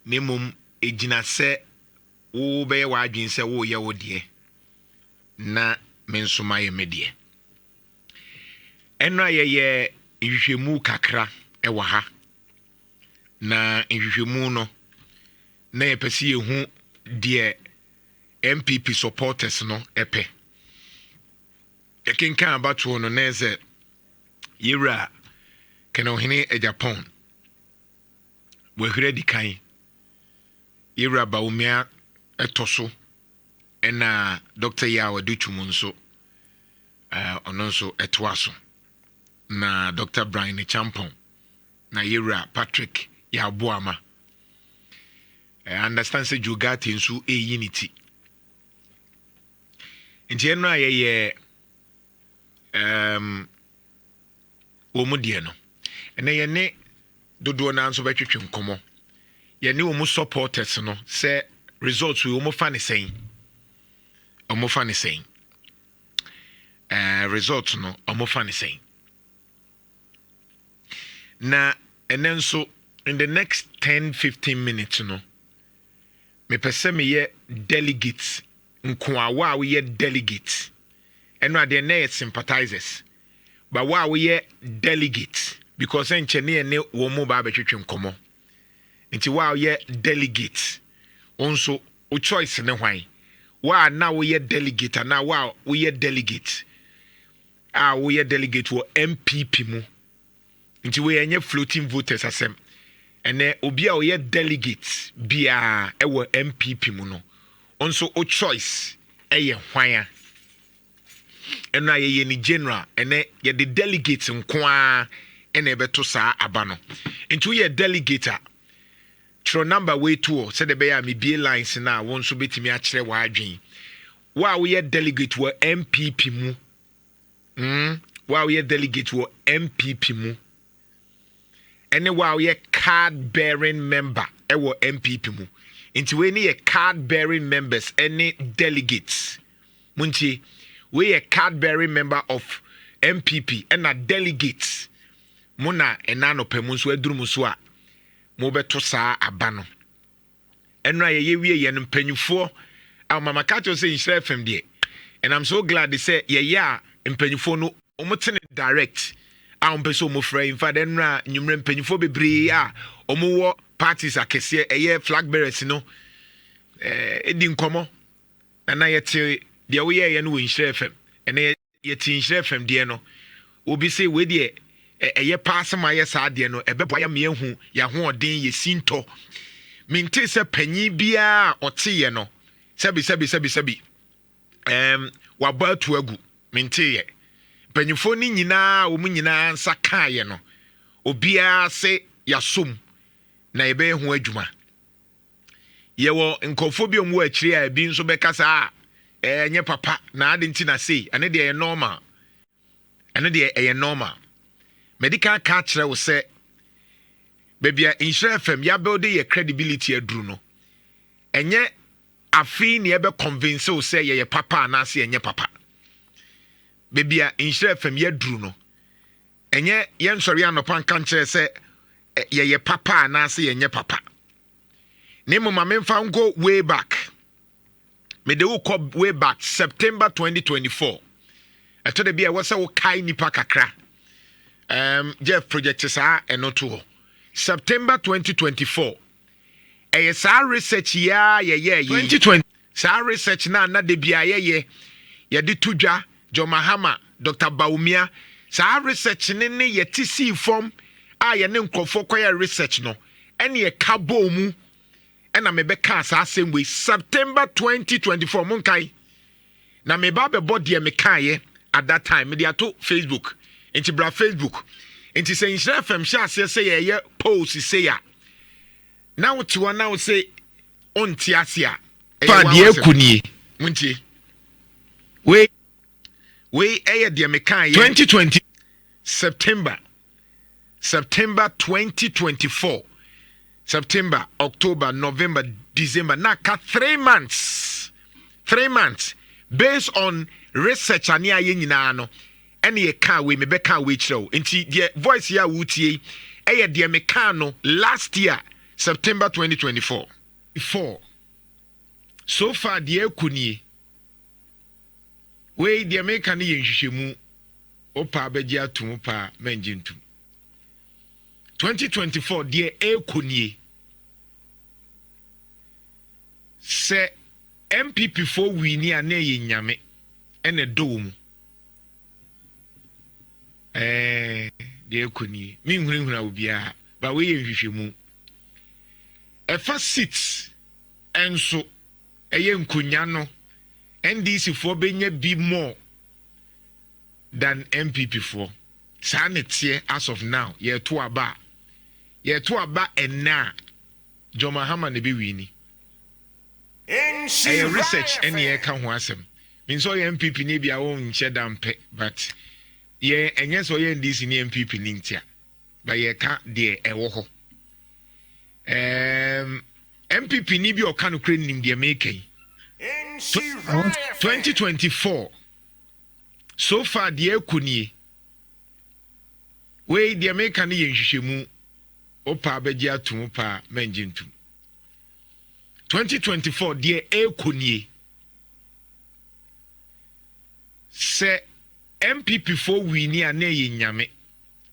nemum ejina se wo be wa adwen se wo ye wo de na mensoma ye medie enra ye nhwehwemu kakra ewa ha na nhwehwemu no na ye pese ye hu de MPP supporters no epe ekinka abatu no na ze Nhyira kana ohene e Japan wehre di kan Nhyira Bawumia etoso ena Dr. Adutwum nso ono nso etoaso na Dr. Brian Champon na Nhyira Patrick Yaboama understand say jugati nso unity nti eno ayeye omudie no ene ye ne dodo na nso betwetwe nkomo ye ne omu supporters no say results we omu fa ne sen results no omu fa ne sen na enenso in the next 10-15 minutes no me pese me ye delegates nkwa we ye delegates eno ade na sympathizers but we ye delegates because enchene ne wo mu ba betwetwe nkomo nti we ye delegates onso o choice ne hwan wa na we ye delegate na we ye delegate we ye delegate wo MPP mu nti we enye floating voters asem ene obi a we ye delegate bia ewo MPP mu no onso o choice eye hwan eno ayeye ni general ene ye the delegates nkoa ene beto saa aba no nti we ye delegate tro number way to say the be ya me bie lines na won so betimi a kire wa adwen wa we ye delegate wo MPP mu wa we ye delegate wo MPP mu ene wa we ye card bearing member e wo MPP mu nti we ni ye card bearing members any delegates munti we a card bearing member of MPP and a delegates muna enano pemunso edurumuso a mo beto saa abano enra ye wie ye mpanyufo mama kacho say Nhyira FM de and I'm so glad they say yeah mpanyufo no omotene direct ampeso mo frɛ in fact enra nyumre mpanyufo bebre a omowo parties akese eye flag bearers no edi nkomo na yete de we ye no Nhyira FM ene yete Nhyira FM de no obi say we de eye pass ma ye saa de no ebebo ya me hu ya ho odin ye sinto minti se panyi bia ote ye no sabi waba tu agu minti ye panyifo ni nyina wo mu nyina nsa ka ye no obia se yasom na ebe hu adwuma ye wo nkofo bi omu akiri a bi nso bekasa nye papa na ade nti na sei ane de ye normal medical card kire wo se bebia Nhyira FM ya build your credibility aduru no enye afi ne ebe convince wo se ye papa na se enye papa bebia Nhyira FM ya duru no enye ye nsori anopa kan kire se ye papa na se enye papa ne mo ma memfa ngo way back me de wo way back September 2024 eto de bia wo se wo kai nipa kakra Jeff project sa eno to September 2024 sa research ya 2020 sa research na de bia ye de tudwa Jomahama Dr. Bawumia sa research ne ye tisi form a ye ne nkofo koya research no ene ye kabo mu ena me beka sa same way September 2024 monkai na me ba be body me kaye at that time me dia to Facebook enti bra Facebook enti say Nhyira FM sha say ye post say ya now to one now say onti asia fa de akunie munti we eye de me kaye 2020 September 2024 September, October, November, December. Now, 3 months. 3 months. Based on research, and any car we may we show. And the voice ya wuti, the mecano last year, September 2024. So far, the Kuni. We the American Yenshimu Opa Bedia Tumupa Menjintu. 2024, dear Kuni. Se MPP for Winnie and Yame and a dome. Dear Kuni. Meanwhile, will be a but we Yenshimu. A first sits and so a young Kunyano. NDC for being be more than MPP for. Sanity as of now, year 2 aba. Year 2 aba and now. Jomahama ne be winnie. A research any year can wasem. Means all MPP ne be our own shedam pe, but ye and yes, all NDC ni MPP nintia. But ye can't dear a woho. MPP ni be or can ukraine in the making. 2024 so far the Kuni we the American Yenshimu Opa Bedia Tumupa Menjintu 2024 the Kuni se MPP for Winnie and Nyame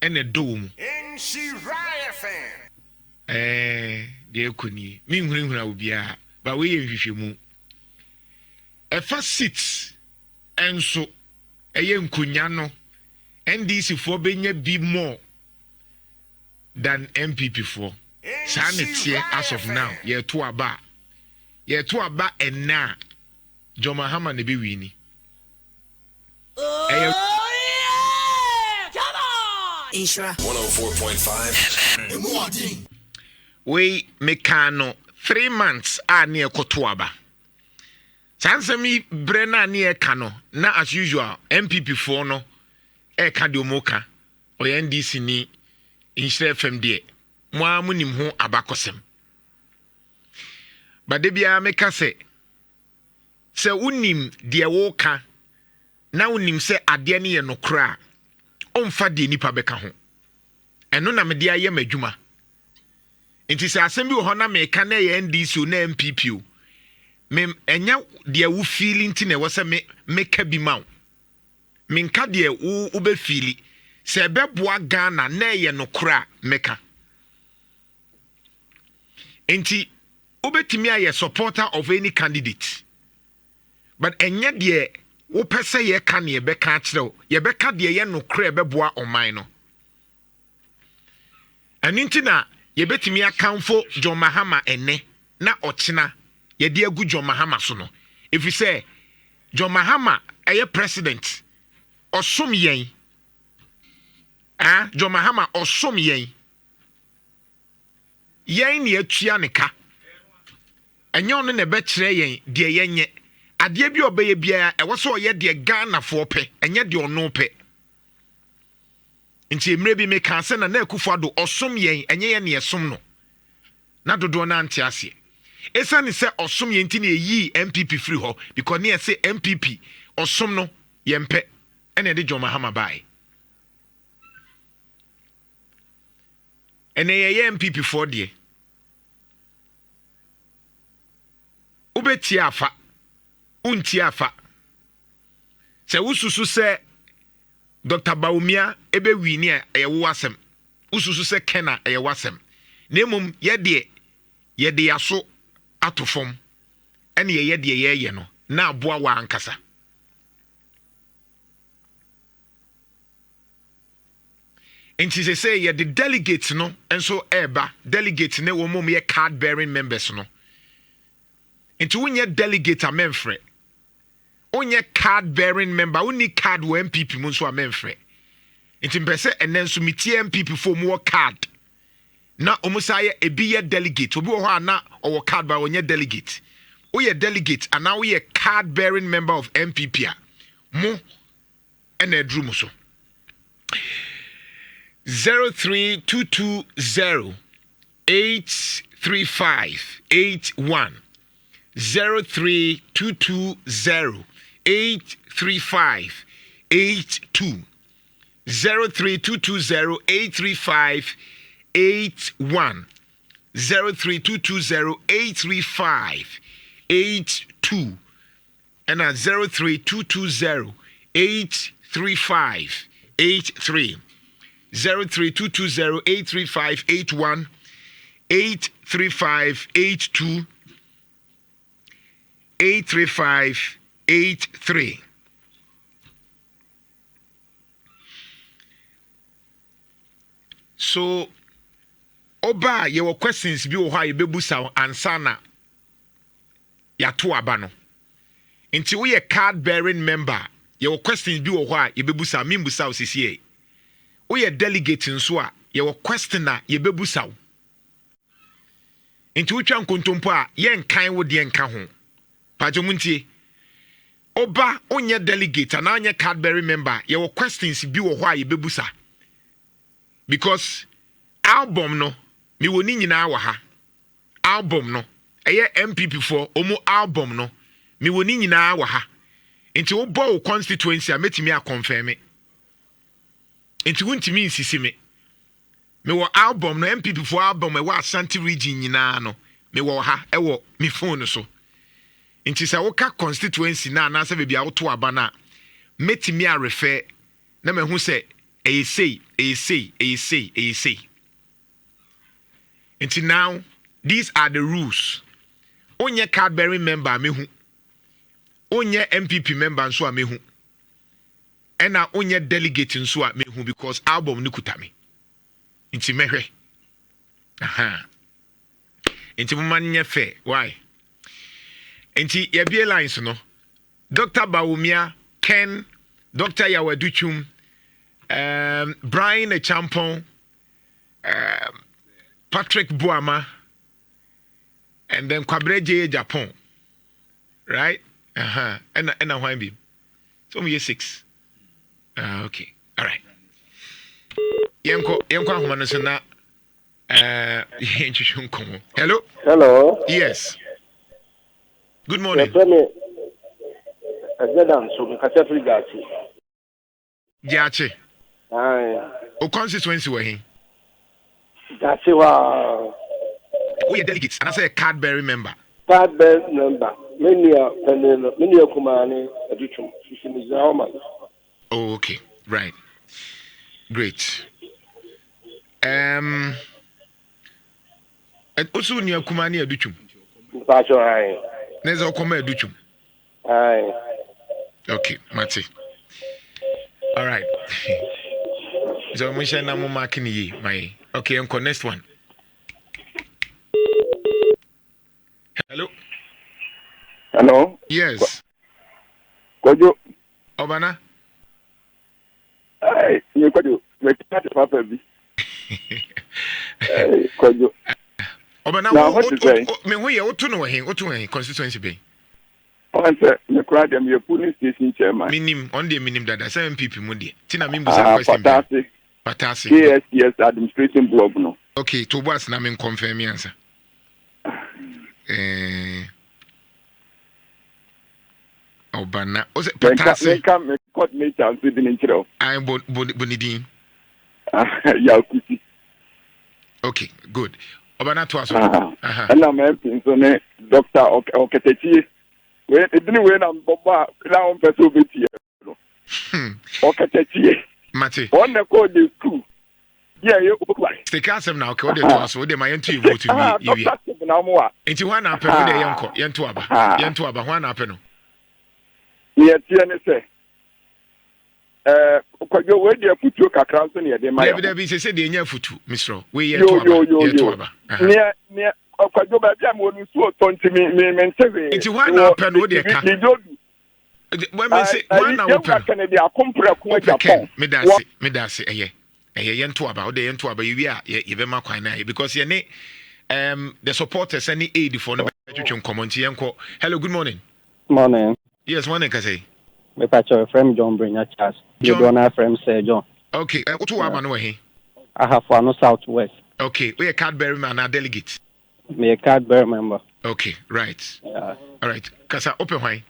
and a dome Nhyira the Kuni meanwhile will be a but we Yenshimu a first seats and so a young Kunyano NDC for being be more than MPP for. Sanity as of now, year 2 aba. Year 2 aba and now Jomahama ne be winnie. Come on! Nhyira 104.5. We mekano 3 months are near Kotuaba. Sansemi Brenna near Kano, na as usual, MPP for no, Kadiomoka, or NDC ni, Nhyira FMD, Mwa munim ho abakosem. But debia meka se unim dia woka, na unim se ade ne ye nokra, omfa de nipa beka ho. Eno na me dia ye madwuma. Enti se asem bi wo ho na meka na ye NDC na MPP o. Mem enya de wo feeling ti na wo se meka bi ma wo. Menka de wo be feeli se beboa Ghana na ye nokra meka. Enti obetimi aye supporter of any candidate. But enya de wo pese ye ka ne ye beka akire ye beka de ye nokra beboa oman no. Aninti na ye betimi akamfo John Mahama ene na ochina ye de agu John Mahama so no. If you say John Mahama aye president osom yen John Mahama osom yen ne atua ne ka enye ono ne be kire yen de yenye ade bi obeye bia e wo so ye de Ghana fo pe enye de ono pe nti emre bi me kan se na akufo ado osom yen enye ye ne esom no na dodo na ante ase esa ni se osom yen ti na eyi MPP free ho because ne say MPP osom no ye mpe ene de John Mahama bai ene ye MPP for de ubeti afa unti afa se ususu se Dr. Bawumia ebe wini a ye wasem ususu se Kena ye wasem nemum ye de yaso atofom ene ye de ye no na aboa wa ankasa enti se say ye the delegates no enso eba delegates ne wo mom ye card bearing members no enti wonye delegate a memfre onye card bearing member uni card wo MPP mo so a memfre enti mpese enenso metie MPP for mo card na omusa ye ebi ye delegate obi wo ha na owo card ba onye delegate wo ye delegate and now we card bearing member of MPP a mo ena edru mo so 03220 835 81 03220 835 82 03220 835 81 03220-835-82 and 03220-835-83 03220-835-81 835-82 835-83. So oba your questions bi wo ha ye bebusa ansa na ya to aba no nti wo ye card bearing member your questions bi wo ha ye bebusa mimbusa osisi wo ye delegate nso a your question na ye bebusa wo nti wo twa nkontompo a ye nkan wo de nka ho pajo muntie oba onye delegate na onye card bearing member your questions bi wo ha ye bebusa because album no mi woni nyina wa ha album no eye MPP for omo album no mi woni nyina wa ha enti wo bo constituency a metimi a confirm enti wontimi insisi me wo album no MPP for album e wa Ashanti region nyina no me wo ha e wo mi phone so enti sa wo ka constituency na se bia wo to aba na metimi a refer na me hu se e say until now these are the rules onye card bearing member mehu onye MPP member nso a mehu ena onye delegate nso a mehu because album ni kutame nti mehwe nti mumanye fe why nti ye bie lines no Dr. Bawumia, Ken, Dr. Adutwum, Brian Echampon, Patrick Buama, and then Kwabreje Japan, right? And a wine beam. So we 6. Okay, all right. Yanko Humanasana. Hello. Hello. Yes. Good morning. Jache. O constituency were he? That's why we are delegates, and I say a card bearing member. Card bearing member. Many Kumani Adutwum. Oh, okay, right, great. And also near Kumani Adutwum. That's right. There's a Kuma Adutwum. Aye. Okay, Mati. All right. So we shall now marking ye my. Okay, uncle. Next one. Hello. Hello. Yes. Kojo. Obana. Hey, you Kojo. We can't papa bi. Hey, Kojo. Obana. Now what to say? Me who ye otu no he otu he constituency be. Answer. Me crowd them your police station chairman. Minim on the minim dada 7 people mu de. Tina me busa question be. Patasi. Yes, administration blog no. Okay, to boss na me confirm answer. Obana. O se patasi. Me court me chance with in chiro. I bonidin. Ya kuti. Okay, good. Obana to us. And I'm helping so ne Dr. Oketechi. We didn't win on Boba now on person bit here. Oketechi. Mate. On the code is true. Yeah, you look like. Stay calm now. Code to us. What they might to vote to me. Into one up and the yanko. Yantuaba. One up and. Yes, say. Kwajo we dey put you kakra so ne dey my. There be say dey nya futu, Mr. We yo. Ne kwajo ba bia mo nu so tonti me ntebe. Nti one up and wo dey ka. When me say one up and. Can dey akompra ko Japan. Me da se eye yentuaba. O dey yentuaba you wi a ye be ma kwan na because ye ne the supporters any aid for no twetwe nkomonti yenko. Hello, good morning. Morning. Yes, morning ka say. Me patch your friend John Brinya Charles. You don't have friend say John. Okay, what to aba no he? I have for no Southwest. Okay, we a card bearer man a delegate. Me a card bearer member. Okay, right. All right. Kasa open why?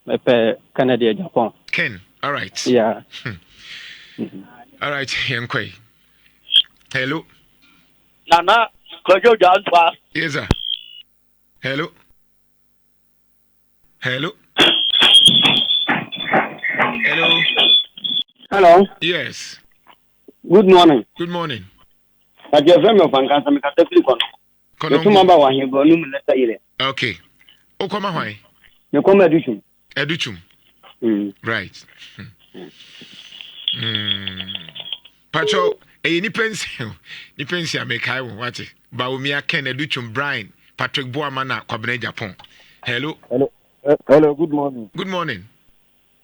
Me pe Canada Japan. Ken. All right. Yeah. All right, Yankoi. Hello. Nana. Kojo Janswa. Yes, sir. Hello. Hello. Hello. Hello. Yes. Good morning. Good morning. I just remember from Canada. Me kata free kono. Me tuma ba wa hebo nu me leta ile. Okay. O koma hwan? Me come Adutwum. Adutwum. Right. Pacho, ni pensi amekai wo wate. Bawumia Ken Adutwum Brian Patrick Boamana kwabene Japan. Hello. Hello. Hello, good morning. Good morning.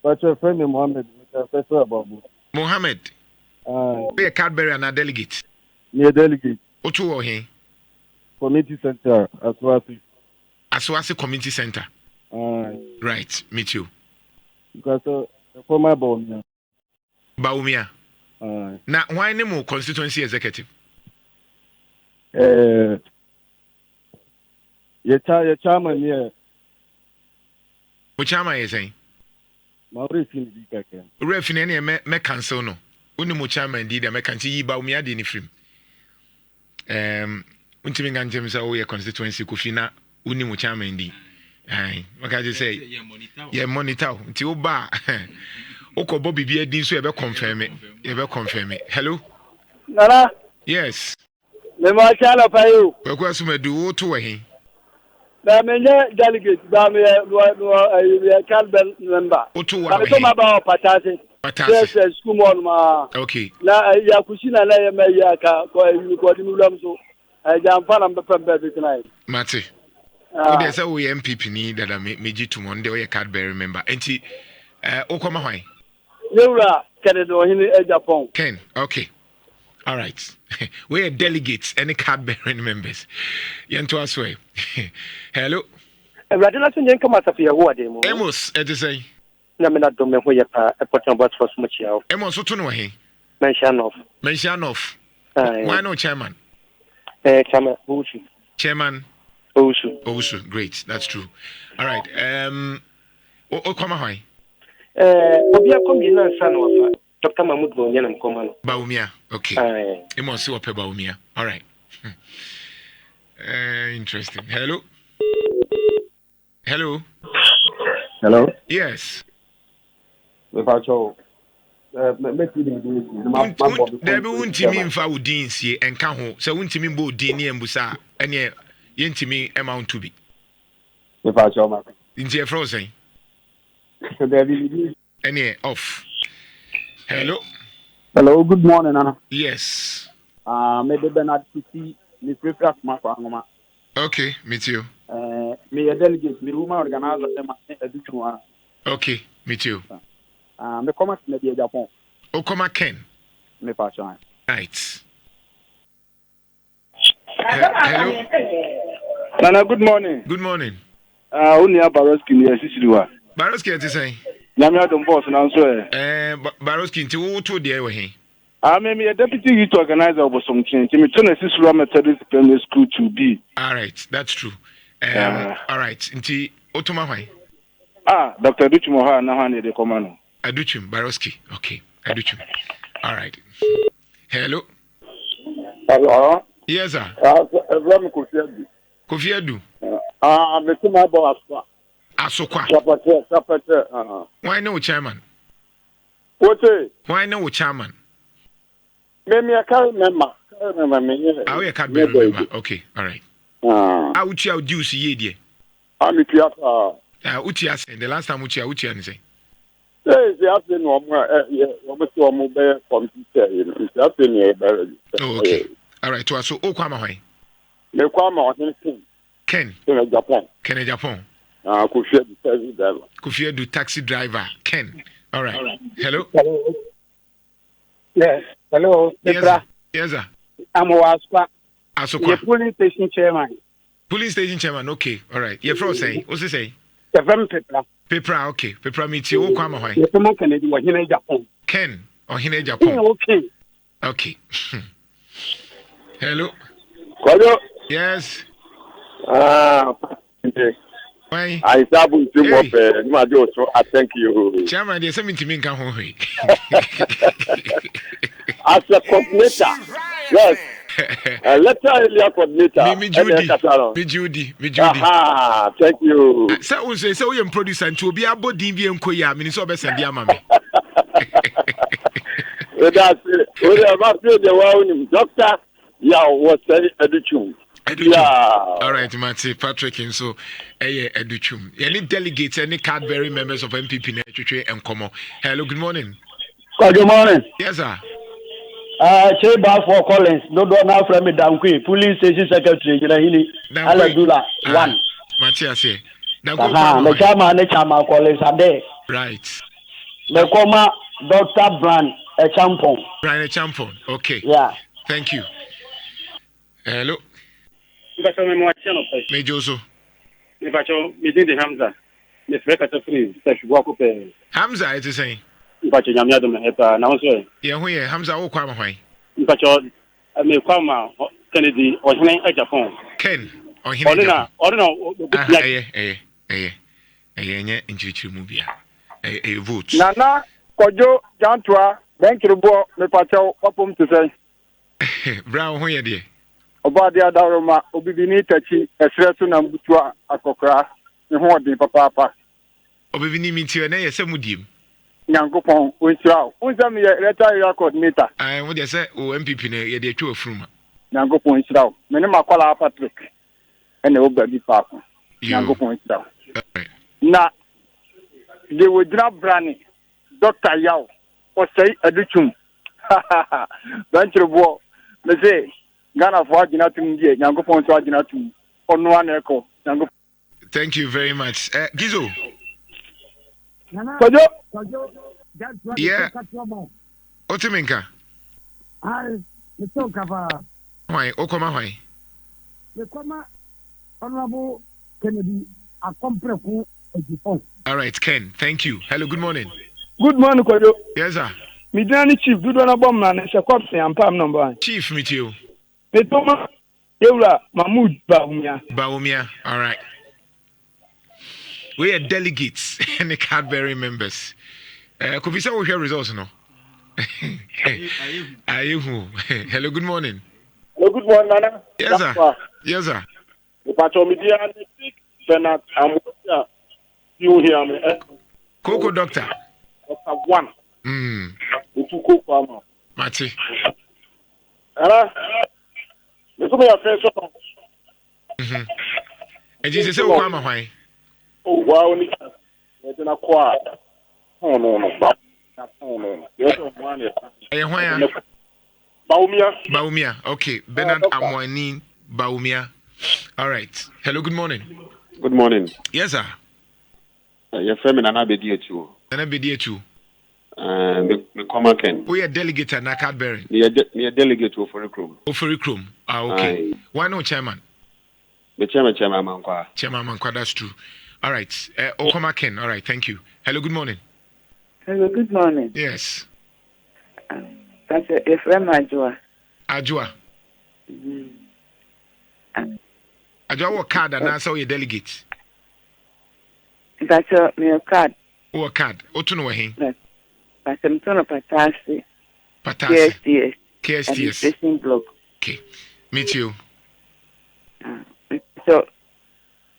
What's your friend Mohammed? Professor Ababu. Mohammed. We Cadbury and a delegate. Near delegate. Otu wo he? Community Center, Aswasi. Aswasi Community Center. Right, meet you. Because former Bawumia. Bawumia. Now, why no more constituency executive? Your chairman here. Which chairman is saying? Maurice Kaka. Refin any me cancel no. Uni mo chairman did me can see Bawumia di ni film. Untimi nganjem sa o ye constituency kufina uni mo chairman di. Maka just say yeah monitor nti o ba okobo bibia din so e be confirm it. Hello. Nana. Yes. Me ma chala pa you. We kwa sumedu o to we Na menye delegate ba me no Calbel member. o to wa we. Ba ba patase. Yes, school mon ma. Okay. Na ya kushina na ya me ya ka ko di mulam so. Jam fa na mbepembe bi tonight. Mate. We say we MPP ni that me jitu mon de we Cadbury member. Enti o koma hwan? Nhyira Kennedy ohini Japan. Ken. Okay. All right. We are delegates any Cadbury members. Yento aswe. Hello. Radila sunje kama safia huwa demo. Amos, say. Na me na do me ho ye pa important boss for so chia. Amos otu no he. Mention of. Why no chairman? Chairman Owusu. Chairman Owusu. Great. That's true. All right. O koma hwan? Obia komi na sana wafa. Dr. Mahmoud Bawumia na mkoma no. Bawumia. Okay. Amos si wape Bawumia. All right. Interesting. Hello. Hello. Yes. Pacho. Debi untimi mfa udin sie enka ho se untimi mbo udin ne embusa ene yentimi amount to be. Pacho ma. Inti e frozen. Debi Ene off. Hello. Hello, good morning Nana. Yes. Me de Bernard City, me prefer ma kwa ngoma. Okay, meet you. Me a delegate, me room organizer them Adutwum. Okay, meet you. Me come na the Japan. O koma Ken. Me pacho. Right. Hello. Nana, good morning. Good morning. Uni Baroski ni Sisiriwa. Baroski ati say. Nyamia don boss na so Baroski nti wo to de we he. I'm a deputy youth organizer of something. Me turn Sisiriwa Methodist Primary School to be. All right, that's true. All right. Nti otoma hwan? Dr. Adutwum ha na ha ne de komano. Adutwum Baroski. Okay, Adutwum. All right. Hello. Hello. Yes, sir. From Kofi Adu. Me tuma ba Asokwa. Sapete. Why no chairman? What? Why no chairman? Me I can't remember. I can't remember. Okay, all right. I would you juice ye dear. I'm it. Uchias, the last time Uchia and say. Yes, the afternoon, almost mobile computer. Okay, all right. So, Okwama, me kwama Ken, Japan. Ken, Japan. Kofi do taxi driver. Ken. All right. Hello. Yes. Hello. Yes, sir. I'm Waspa. Asokwa. The police station chairman. Police station chairman. Okay. All right. You're from say. What's he say? The very paper. Paper. Okay. Paper meet you. Okwama hwan? The man can do in Japan. Ken or Hine Japan. Okay. Okay. Hello. Hello. Yes. Why? I sabu to so I thank you. Chairman, there's something to me As a coordinator. Yes. Letter area coordinator. Me Judy. Aha, thank you. So we say so we producer and to be a body be enko ya me so be send ya mame. That's it. We are about to the one doctor. Yeah, was Adutwum. Yeah. All right, Matty Patrick and so Adutwum. Any delegates, any Cadbury members of MPP and Como. Hello, good morning. Good morning. Yes, sir. Chamber for Collins, no do now from me Dankwi, police station secretary, Aladula, one. Matthias here. The chairman Collins are there. Right. The comma Dr. Brand, a champion. Brand a champion. Okay. Yeah. Thank you. Hello. Me Joso. Meeting Hamza. The frequency free. Hamza, it is saying. Mpacho nyamia do mehepa na wonso ye ho ye Hamza wo kwa mahwan mpacho me kwa ma Kennedy ohene e Japan Ken ohene odina nye nchirichiri mu bia vote nana kojo jantua benkirubo me pacho opom to say bra ho ye de obade adaroma obibini tachi esreso na mbutua akokra ne ho odin papa obibini minti na ye semudiem Yankopon, Winslow, Winsam, retired coordinator. I would say, MPP, ye de two from Yankopon, Winslow, Menemakola Patrick, and the Oberby Park. Yankopon, Winslow. Now, they would drop Branny, Dr. Yao, or say Adutwum. Venture war, they say, Ghana for Aginatum, Yankopon, Aginatum, on one echo. Thank you very much. Gizo. Yeah. Otiminka. Hi, Mr. Kava. Why, Okoma, why? The Koma Honorable Kennedy, a complex. All right, Ken, thank you. Hello, good morning. Good morning, Kojo. Yes, sir. Midani Chief, good one about man, and Shakopsi and Pam number one. Chief, meet you. Metoma, Eula, Mahmoud, Bawumia, all right. We are delegates and the Cadbury members. Could we say we hear results no? Hello, good morning. Hello, good morning, Nana. Yes, sir. Yes, sir. You hear me? Coco doctor. Doctor one. Utuko farmer. Mati. Me come your friend so. And Jesus say we come why? Oh, wow, ni. Na kwa. Oh no. Yes, one. Why? Bawumia. Okay. Bernard Amwani Bawumia. All right. Hello, good morning. Good morning. Yes, sir. Your friend Nana Bediatu. Nana Bediatu. Me come Ken. We are delegate na Cadbury. Me a delegate to Oforikrom. Oforikrom. Okay. Why no chairman? The chairman Mankwa. Chairman Mankwa, that's true. All right. Okoma Ken. All right. Thank you. Hello, good morning. Hello, good morning. Yes. That's a friend, Ajua. Ajua. Ajua, what card and answer your delegate? That's a card. What card? Otuno Wahin. That's a ton of Patasi. KSTS. Administration block. Okay. Meet you. So,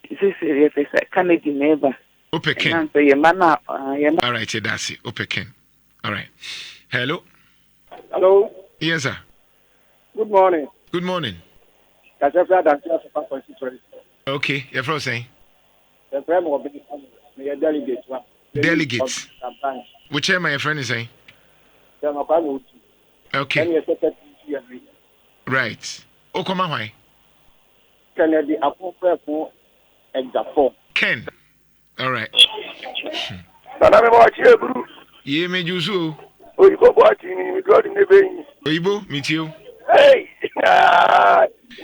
this is a Canadian neighbor. Opekin. So your man, all right, that's it. Opekin. All right. Hello. Hello. Yes, sir. Good morning. Good morning. That's a friend that you have constituency. Okay. You're from saying? The friend will be a delegate. Delegates. Which am my friend is saying? Okay. Right. Okoma why? Kennedy appropriate for example. Ken. All right. Yeah, me juice. Oyibo, meet you. Hey,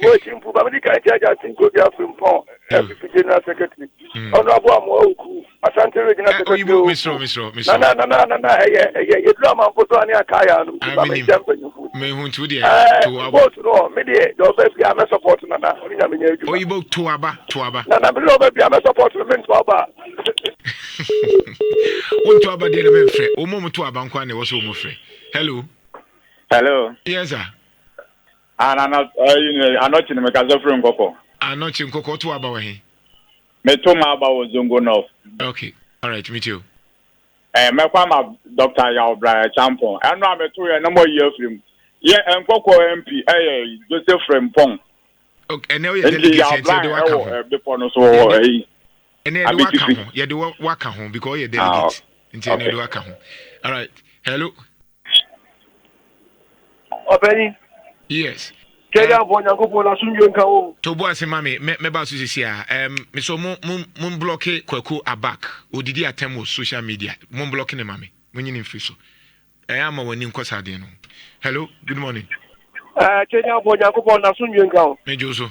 watching for America, I think go there from Paul, General Secretary. Honorable Asante Regional Secretary. Mr. No, you drama photo on your Kaya. Me want to dear. No, media, your baby, I'm a support. Oyibo Tuaba. Nana, baby, I'm a support to men to Aba. Want to Aba dear men free. Omo to Abankwane was home free. Hello. Hello. Yes, sir. And I'm not in the Macazofre and Coco. I'm not in Coco to about him. Metoma was Zongo North. Okay. All right, meet you. And my farmer, Dr. Yalbra Champon. And now I'm a 2 year no more year film. Yeah, and Coco MP, Joseph Frempong. Okay, and now you're delegates before no so. And then the work home. Yeah, the work home because you're delegates. Until the work home. All right. Hello. Openi. Yes. Kenya bonya ko bona sunyo nka o. To bo ase mame me ba so sisi a me so mun block Kwaku Abak odidi atem on social media. Mun block ne mame. Mun yin free so. Ama wani nkosa de no. Hello, good morning. Kenya bonya ko bona sunyo nka o. Me joso.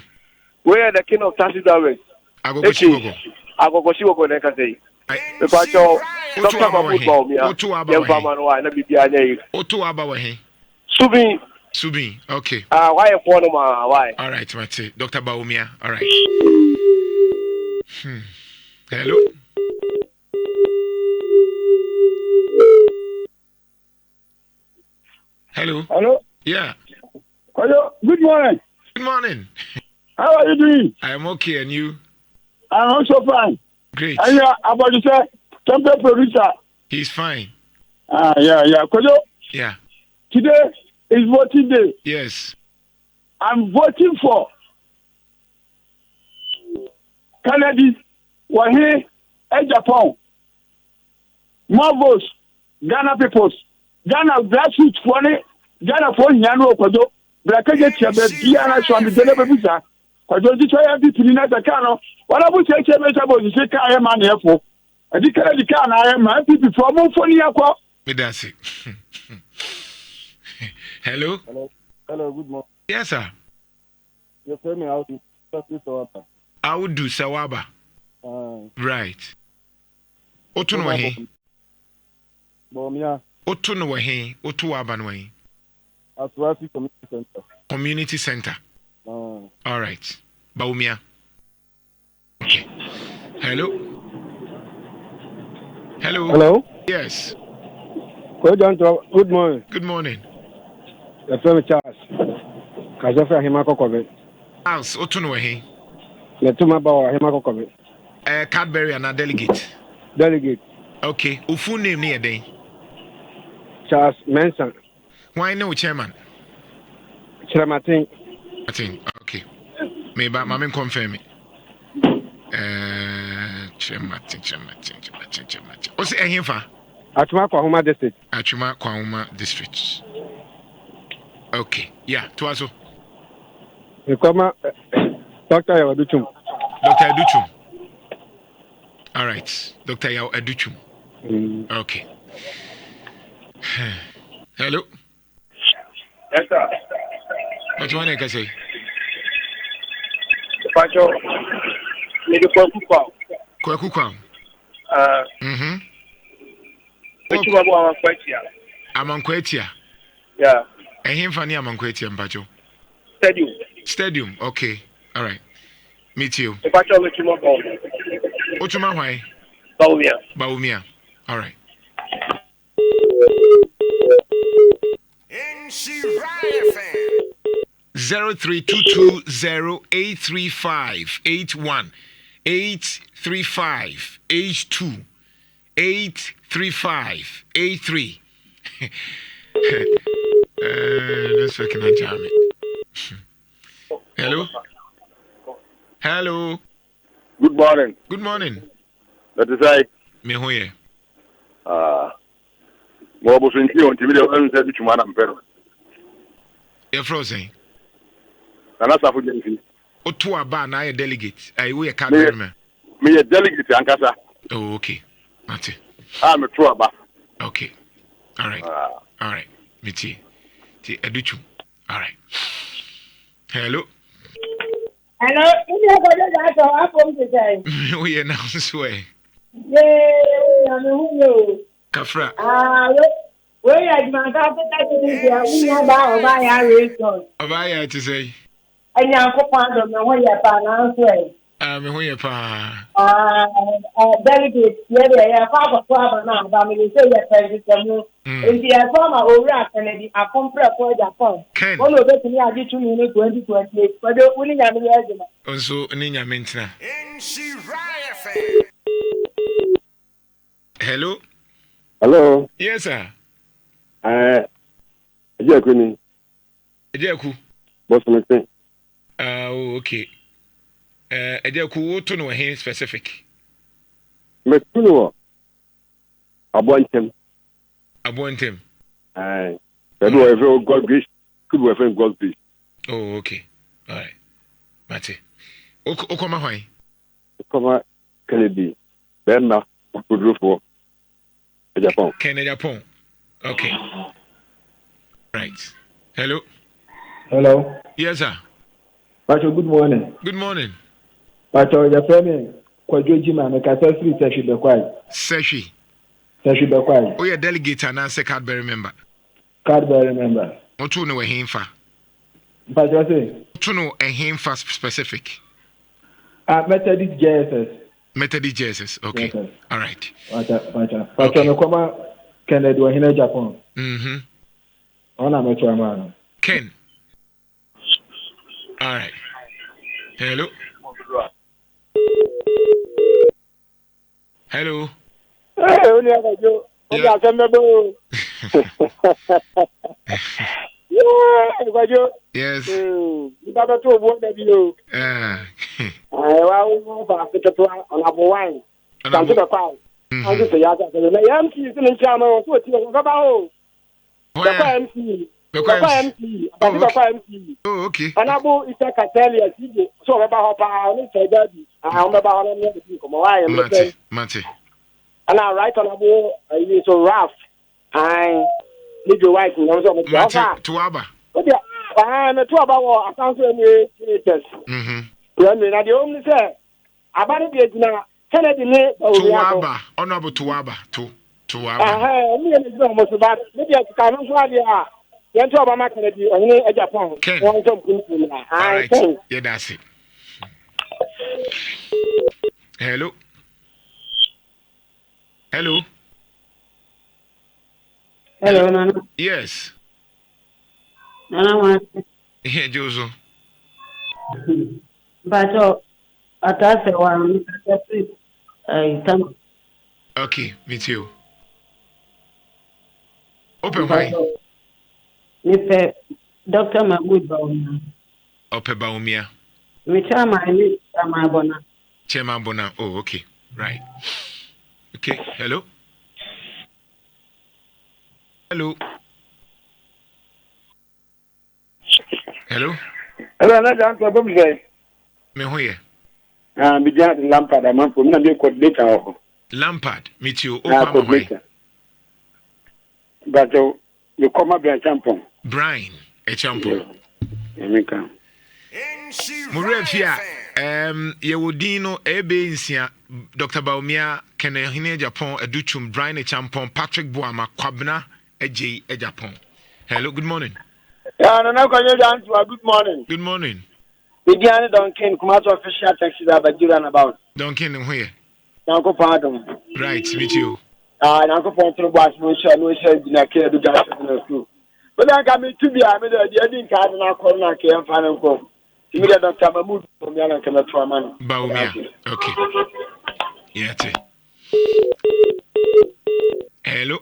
We are the king of taxi drivers. Agogo Chigogo ne ka say. Me pa cho Dr. Bawumia. Yemfa man wa na bibia nya yi. Oto aba wa he. Subi, okay. Why for no ma? Why? All right, Mate. Dr. Bawumia. All right. Hello. Hello. Hello. Yeah. Hello. Good morning. Good morning. How are you doing? I am okay, and you? I'm also fine. Great. And about to say, temple producer. He's fine. Yeah. Hello. Yeah. Today is voting day. Yes. I'm voting for Canada, Wahe, and Japan. More votes, Ghana peoples, Ghana grassroots for it, Ghana for Yano Kodo, Blackaget, Diana Swami, Delegates, Kodo, the Toya Pipina, the Cano, what I would say, about the second I am on here for. I declare the can I am my people for more for Yako. That's it. Hello. Hello, good morning. Yes, sir. You tell me how to talk to Sawaba. I would do Sawaba. Right. Otu no he. Bawumia. Otu no he. Otu waba no he. Aswasi Community Center. Community Center. All right. Bawumia. Okay. Hello. Hello. Yes. Good morning. Good morning. The firm Charles. Kazofa Himako Kobe. House, Otu no he. Letuma Bawa Himako Kobe. Cadbury and a delegate. Delegate. Okay. Ufu name near day. Charles Manson. Why no chairman? Chiramatin. I think. Okay. Maybe I'm confirm it. Chiramatin. What's it here for? Atuma Kwahuma District. Atuma Kwahuma District. Okay. Yeah. Tuazo. Dr. Adutwum. Dr. Adutwum. All right. Dr. Adutwum. Okay. Hello. Yes, sir. What do you want to say? Pacho. Need to Kwaku Kwam. Which one was Amankwetia. Yeah. And him funny Amankwetia, Mpacho. Stadium. Okay. All right. Meet you. Pacho, which one? Ochuma why? Bawumia. All right. Nhyira FM 0322083581 83582 83583. That's fucking a jam. Hello. Good morning. Good morning. That is I. Me who ye? Mo bo sun ti on ti video an se tu mana mpero. You're frozen. Kana safu jenfi. Otu aba na ye delegate. We a card man. Me a delegate ankasa. Oh, okay. Mate. Me tu aba. Okay. All right. All right. Me ti Adutwum. All right. Hello. Hello. We are now swear. Kafra. Where are you, my daughter? We know about our race. Abaya to say. And now, Papa, don't know what you're about. Me who ye pa. Delegates, yeah, Papa Papa now, but me say yes, I if you are from a Ora Kennedy, I come for Japan. Ken. All of it, me, I get 2 minutes 2028, but the winning American. Also, Ninya Mentina. Hello? Hello. Yes, sir. Ejekuni. Ejeku. Boss me. Oh, okay. Ejeku, what to know here specific? Me tuno. Abontem. Abontem. Aye. That was very God grace. Could we find God grace? Oh, okay. All right. Mate. Okoma hwan? Okoma Kennedy. Ben na kudru for Japan. Kennedy Japan. Okay. Right. Hello. Hello. Yes, sir. Pastor, good morning. Good morning. Pastor, your friend, Kwajoji man, I say free session be quiet. Seshi. Session be quiet. Oh, yeah, delegate and answer card bearer member. Card bearer member. What you know a himfa? Pastor say. What you know a himfa specific? Methodist JSS. Methodist JSS. Okay. Yes, all right. Pastor, no come Kennedy wa hina Japan. Ona metwa man. Ken. All right. Hello. Hello. Hey, only I go. Only I can remember. Yeah, yes. You got to work that you. I will back to on a wine. Come to the car. I'm just a yard. The MC is in the channel. What you about? The MC. The MC. Oh, okay. And I will it's a Catalia. So about how I say that. I remember how I never do come away. Mate. And I write on a board. It's so rough. I need your wife. Tuaba. I'm a 2 hour. I can't say creators. The only say about it now. Kennedy Tuaba. Honorable Tuaba. Tuaba. Me and it's almost about maybe I can't find it. You talk about Kennedy or any Japan. Ken. All right. Yeah, that's it. Hello. Hello. Hello, Nana. Yes. Nana, Yeah, Joso. But I say one. Okay, me too. Open wine. Mr. Dr. Mahmoud Bawumia. Open Bawumia. Me Chairman Bona. Chairman Bona. Oh, okay. Right. Okay. Hello. Hello. Hello. Hello, I'm going to say. Me who ye? Me just Lampard. I'm from the coordinator. Lampard. Meet you. Coordinator. But you come up with a champion. Brian, a champion. America. Murefia. Yewudino Ebe Insia. Dr. Bawumia. Kene Japan. Adutwum. Brian, a champion. Patrick Boama. Kwabna. AJ Japan. Hello, good morning. Yeah, no, good morning. Good morning. Bidiane Duncan, come out official taxi that you ran about. Duncan, where? Uncle Pardon. Right, meet you. Uncle Pardon was no share in a care to gas in the school. But I got me to be, I made a didn't card in our corner, care and final call. You made a Dr. Mahmoud from Yana Kamatraman. Bawumia. Okay. Yeah, hello.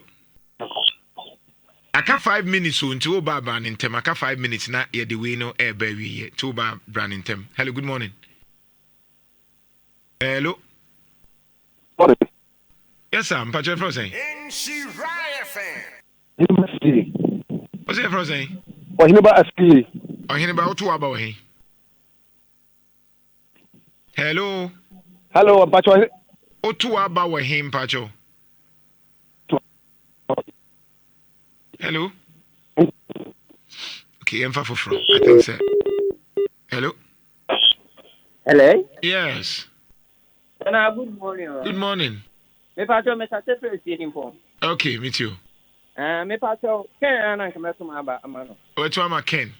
I can 5 minutes soon to Oba Brandon Tem. I can 5 minutes now. Yeah, the way no air baby to Oba Brandon Tem. Hello, good morning. Hello. Morning. Yes, sir. I'm Patrick Frozen. Nhyira What's it, Frozen? Oh, he never asked me. Oh, he never to about him. Hello. Hello, I'm Patrick. Oh, to about him, Pacho. Hello. Okay, I'm far from. I think so. Hello. Hello. Yes. Good morning. Good morning. Me pacho me sa first year form. Okay, me too. Me pacho Ken ana kama tuma aba amano. What you am Ken?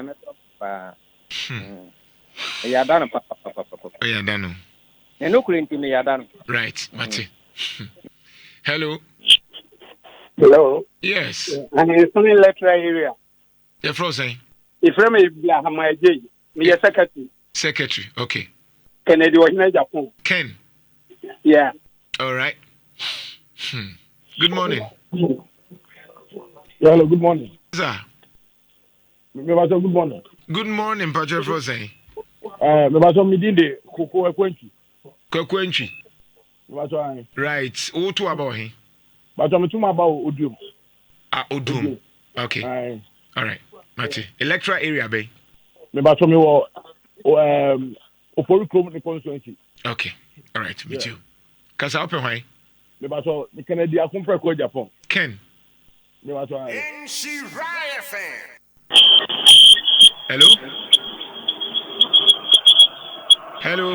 Me pa. Yadano, papa. Oh, yeah, Dano. And no couldn't me Yadano. Right, Mate. Hello. Hello. Yes. And it's only letter area. You're frozen. If I'm a Blahamai, me a secretary. Secretary, okay. Kennedy was in Japan. Ken. Yeah. All right. Good morning. Hello, good morning. Sir. Good morning. Good morning, Patrick Frozen. Me did the Coco Quenchi. Kwakwenchi. Right. Who to about him? But I'm talking about Odum. Odum. Okay. All right. Mate. Electoral area, bay. Me but me Opori Chrome the constituency. Okay. All right. Me too. Cause I open why? Me but the Kennedy Akumfra ko Japan. Ken. Me but Nhyira fan. Hello. Hello.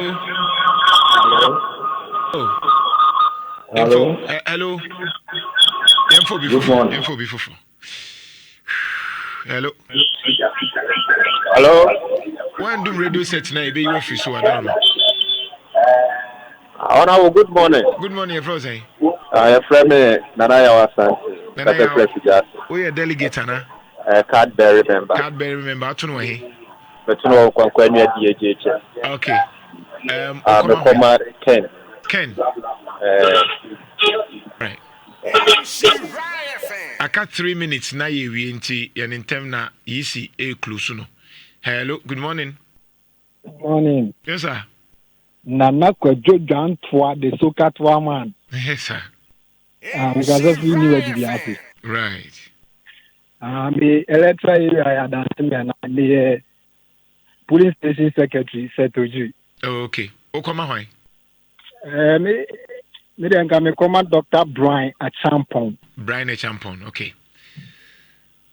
Oh. Hello. Hello. Info before. Hello. Hello. When do radio set now? Be your office, so I don't know. Good morning. Good morning, Frozen. Your friend Nanaya Wasan. We are delegate, Anna. Cadbury member. Cadbury member. I don't know why. But you know, DHH. Okay. Ken. Ken. Right. I got 3 minutes now. We inti yan intem na yisi e close no. Hello. Good morning. Good morning. Yes, sir. Nana Kwejo John Twa the Sokatwa man. Yes, sir. Because of you knew where to be happy. Right. The electoral area I done the police station secretary said to you. Okay. Okoma why? Me then come Dr. Brian at Champon. Brian at Champon. Okay.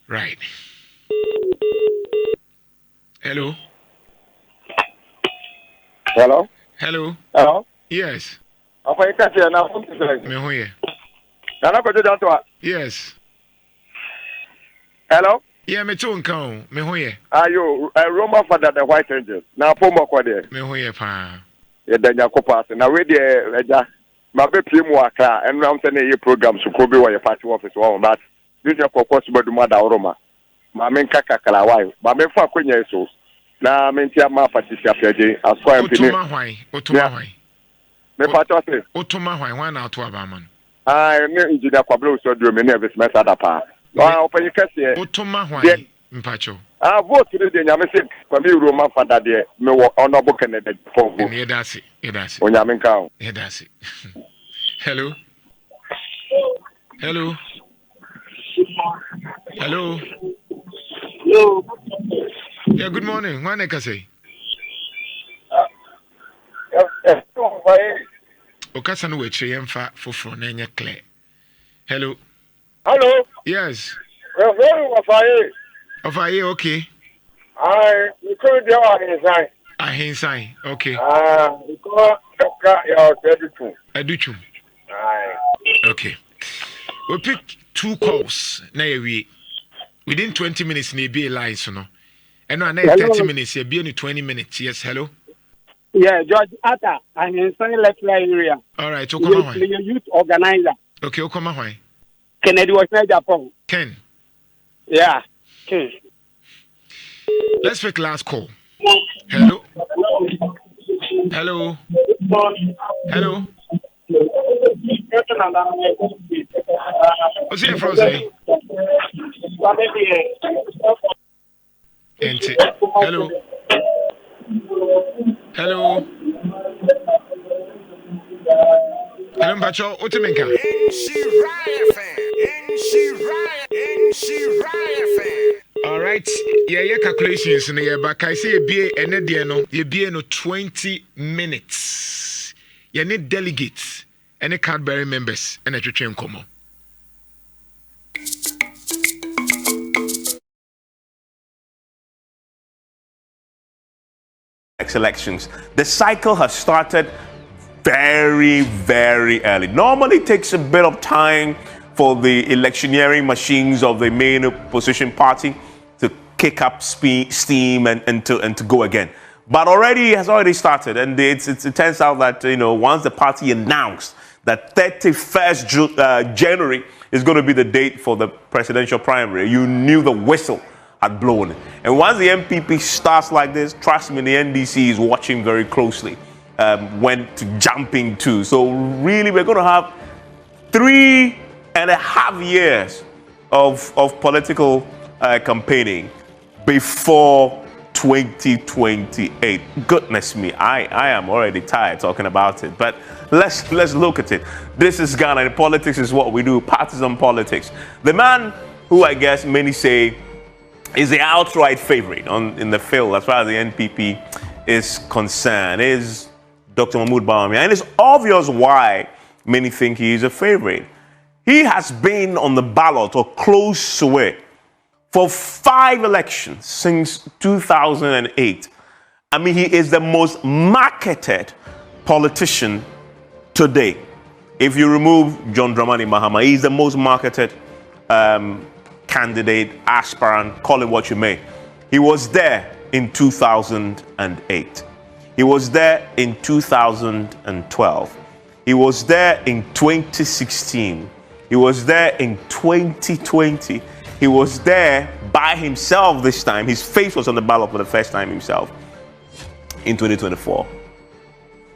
Right. Hello. Hello. Hello. Hello. Yes. Apa you catch na phone to select. Me hoye. Nana ko do to. Yes. Hello. Yeah, me too nkan. Me hoye. Ayo, Roma father the White Angels. Na pomo ko de. Me hoye pa. Ye danya ko pass. Na we de eja. Ma be pie mu aka. Enu am say na ye program so ko be wo ye party office wo but this your kokos baduma da Roma. Ma men kaka kala wai. Ma men fa kwenya so. Na men tia ma Patricia Piaje aswa empini. Otoma hwan. Me pato say. Otoma hwan na ato aba man. Ne engineer Kwablo so do me na investment ada pa. Open kase. Otoma hwan mpacho. Vote de nyame se kwami Roma fada de me wo honorable Kennedy for vote. Ne dasi. Onyame nka o. Ne dasi. Hello. Hello. Hello. Hello. Yeah, good morning. What can I say? Okasa no weche yemfa foforo na enye clear. Hello. Hello. Yes. Ofaye, okay. You could do it Ahinsan. Okay. Because Adutwum. Okay. We pick 2 calls na we within 20 minutes na be line so no. And now 30 minutes, you'll be only 20 minutes. Yes, hello? Yeah, George Atta, I'm in Sunny Electoral area. All right, you're youth organizer. Okay, Okama. Kennedy was in Japan. Ken. Yeah. Let's pick last call. Hello? Hello? Hello? What's your frozen? Hello. Hello, Mpacho, Otimenka. Nhyira fan. All right, yeah, calculations in the back. I say you be no 20 minutes. You need delegates, any Cadbury members, and a train come. Elections. The cycle has started very, very early. Normally it takes a bit of time for the electioneering machines of the main opposition party to kick up steam and to go again. But already it has already started, and it turns out that once the party announced that 31st January is going to be the date for the presidential primary, you knew the whistle had blown. And once the MPP starts like this, trust me, the NDC is watching very closely when to jump into. So really, we're going to have 3.5 years of political campaigning before 2028. Goodness me, I am already tired talking about it. But let's look at it. This is Ghana, and politics is what we do, partisan politics. The man who I guess many say is the outright favorite in the field as far as the NPP is concerned is Dr. Mahmoud Bawumia. And it's obvious why many think he is a favorite. He has been on the ballot or close to it for 5 elections since 2008. I mean, he is the most marketed politician today. If you remove John Dramani Mahama, he's the most marketed candidate, aspirant, call it what you may. He was there in 2008. He was there in 2012. He was there in 2016. He was there in 2020. He was there by himself this time. His face was on the ballot for the first time himself in 2024.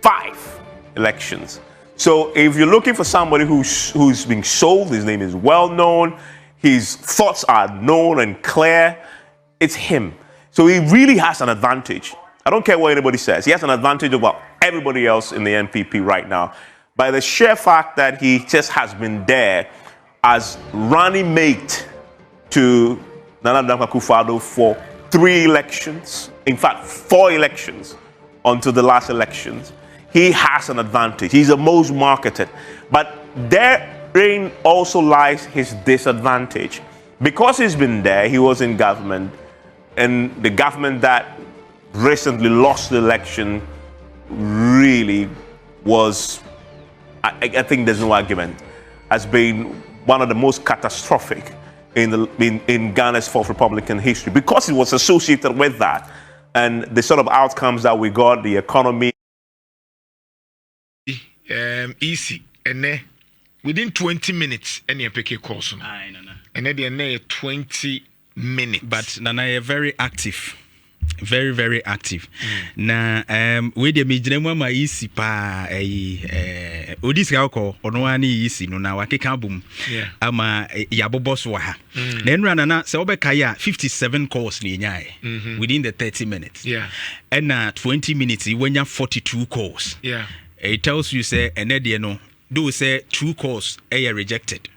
5 elections. So if you're looking for somebody who's being sold, his name is well known, his thoughts are known and clear, it's him. So he really has an advantage. I don't care what anybody says. He has an advantage over everybody else in the NPP right now by the sheer fact that he just has been there as running mate to Nana Addo Akufo-Addo for 3 elections, in fact 4 elections until the last elections. He has an advantage. He's the most marketed. But therein also lies his disadvantage. Because he's been there, he was in government, and the government that recently lost the election really was, I think there's no argument, has been one of the most catastrophic in Ghana's 4th Republican history, because it was associated with that and the sort of outcomes that we got, the economy. Easy, and within 20 minutes, any pick course. And then 20 minutes. But Nana, very active. Very, very active. Na we de me gyina mu ama easy pa odisi ka ko ono ani easy no na wakeka bum ama yabobo so ha na enra na se obeka ya 57 calls na enyae within the 30 minutes and 20 minutes you wenya 42 calls. It tells you say enede no do say 2 calls rejected.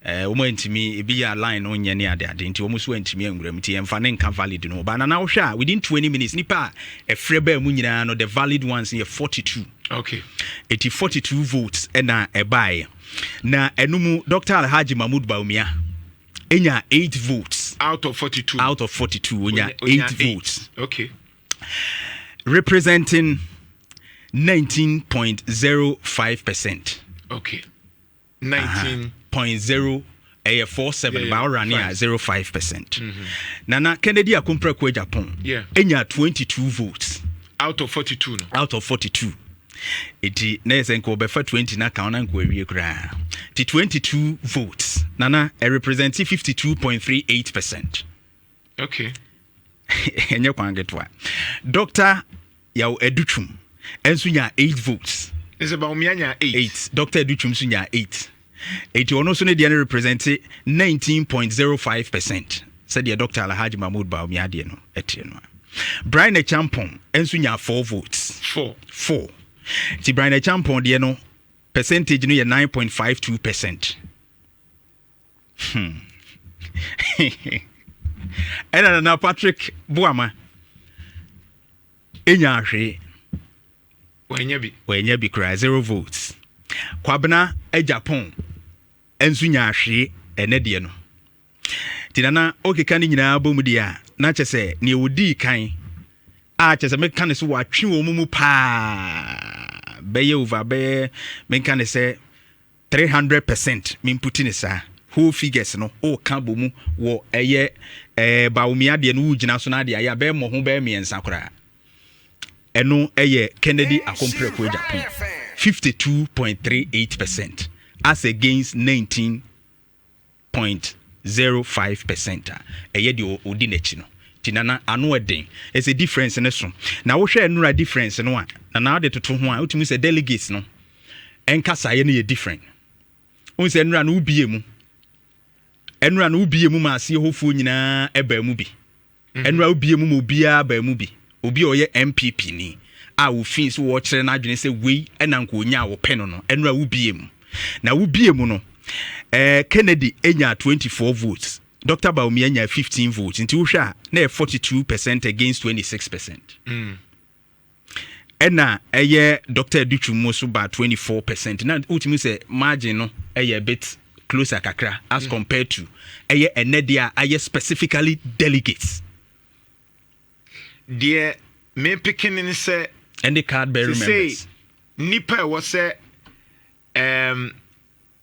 Woman ntimi ebi ya line on nye ne ade nti wo muso ntimi anguram nti emfa ne nka valid no ba na na wo hwa within 20 minutes nipa efreba mu nyina no the valid ones here 42. Okay. 42 votes na ebae na enumu Dr. Alhaji Mahmoud Bawumia enya 8 votes out of 42 onya 8 votes. Okay. Representing 19.05%. Okay. 19.0 47 ba running at 05%. Nana Kennedy Akumpra Kwe Japan. Enya 22 votes out of 42 no. Out of 42. Iti nezenko befa 20 na kauna nkwewie kra. Ti 22 votes. Nana represents 52.38%. Okay. Enye kwangetwa. Dr. Yao Adutwum enso nya 8 votes. Is about me nya 8. Dr. Adutwum so nya 8. It also ne dey represent 19.05%. Said the Dr. Alhaji Mahmoud Bawumia dey no etie no. Brian Champon enso nya 4 votes. 4. Ti Brian Champon dey no percentage no ye 9.52%. And na Patrick Boama enya hwe wanya bi kra 0 votes. Kwabena Japan ensu nya hwe ene de no tinana okeka ni nyina bomu dia na chese ne wodi kan a chese me kan so watwe wo mu pa beye over beye me kan se 300% me puti ne sa whole figures no o ka bomu wo eye Bawumia de no ugina so na de ya be mo ho be miensa kra ɛno ɛyɛ Kennedy Akompreko Japan 52.38% as against 19.05%. Ɛyɛ de odi n'akyi no. Tinana ano eden. It's a difference in so. Na wo hwɛ nura difference no a. Na na de toto ho a utumi say delegates no. Enkasa ye no ye different. Won say nura no ubie mu. Enura no ubie mu ma ase hofuo nyina eba mu bi. Enura ubie mu ma obia ba mu bi. Obi oye MPP ni. A wo fin so wo kyerɛ na adwene sɛ wei ɛna nko onya wo pɛ no no. Enura ubie mu. Na ubie mu no. Kennedy enya 24 votes. Dr. Bawumia enya 15 votes. Nti wo hwɛ a na 42% against 26%. Ɛna ɛyɛ Dr. Adutwum so ba 24%. Na ultimately say margin no ɛyɛ a bit closer kakra as compared to ɛyɛ enedia ɛyɛ specifically delegates. Dear me picking in say and the card bearer members. Nipa was say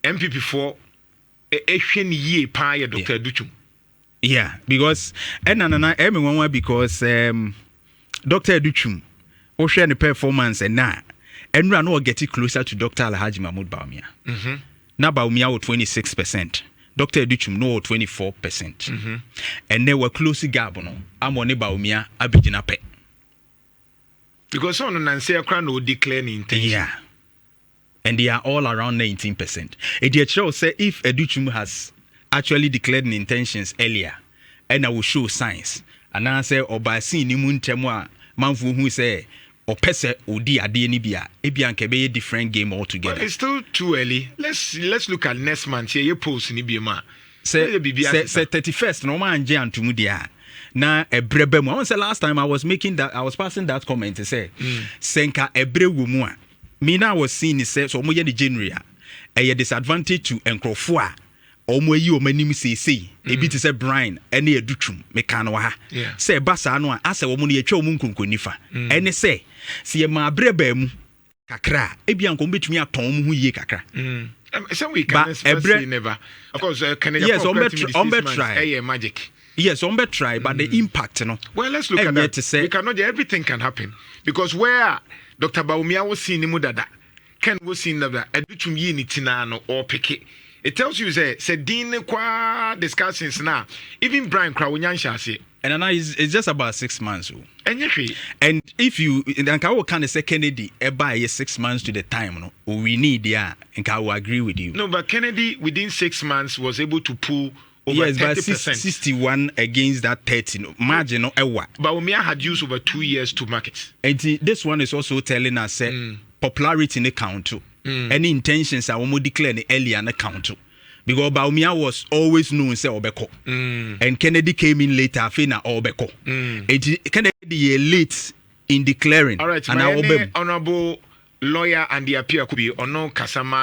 MPP4 ehwen ye pa ya Dr. Adutwum. Yeah, because everyone because Dr. Adutwum o share the performance and na enra no get closer to Dr. Alhaji Mahmoud Bawumia. Na Bawumia 26%. Dr. Adutwum no 24%. And they were close gap no. Amone Bawumia abigina pe. Because on Nancy Akra no declare intention. Yeah. And they are all around 19%. It shows say if Adutwum has actually declared intentions earlier, and I will show signs. And I say, or by seeing Nimun Temwa, Manfu who say, or Pese Odi Adi Nibia, Ebian Kebe different game altogether. Well, it's still too early. Let's look at next month. Here, you post Nibia. Say 31st, no man Jan to Mudia. Na ebrebe mu. I say last time I was passing that comment to say, Senka ebre wumua. Me now was seeing it say so mo ye the January a disadvantage to enkrofo a omo yi o manim say ebi te say Brian ene Adutwum me kan wa ha say basa no a ase wo mo no ye twa mo nkonkonifa ene say se ye ma breba mu kakra ebi anko betumi aton mo hu ye kakra some we can never of course Canada yes on try magic. Yes, on try, but the impact, Well, let's look at that. To say, we cannot. Everything can happen because where Dr. Bawumia was seeing Mudada, Ken was seeing that Adutwum yini tinano or pick. It tells you say Dean qua discussions now. Even Brian Krawunyansha say. And it's just about 6 months. And if you and I can say Kennedy by 6 months to the time, no, we need and I will agree with you. No, but Kennedy within 6 months was able to pull. Over yes, 30%. But 61 against that 30. No, margin no ewa. Bawumia had used over 2 years to market. And this one is also telling us popularity in the count. Any intentions are almost declared earlier in the count. Because Bawumia was always known say Obeko. And Kennedy came in later, Fina Obeko. And Kennedy late in declaring. All right, my honorable lawyer and the appeal could be Ono Kasama.